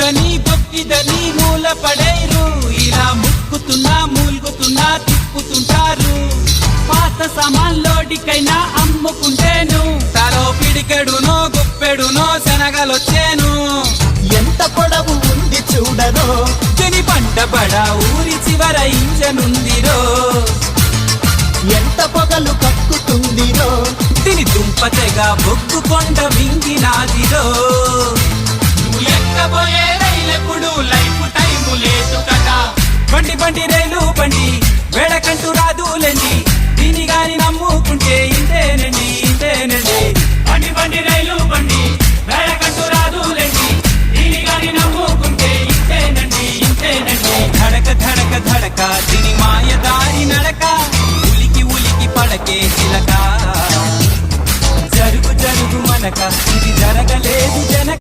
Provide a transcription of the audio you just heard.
బొగ్గని బొక్కిదని మూల పడేరు, ఇలా ముక్కుతున్నా మూల్గుతున్నా తిప్పుతుంటారు. పాత సామాన్లోడికైనా అమ్ముకుంటేను, తలో పిడికెడునో గుప్పెడునో శనగలొచ్చేను. ఎంత పొడవు ఉంది చూడరో, జని పంటబడ ఊరి చివర ఇంజనుందిరో. ఎంత పొగలు కక్కుతుందిరో, తిని దుంపతెగా బొగ్గు కొండ మింగినాదిరో. నువ్వు ఎక్కబోయే రైలెప్పుడు లైఫ్ టైము లేదు కదా, బండి బండి రైలు బండి వేడకంటూ రాదులేండి.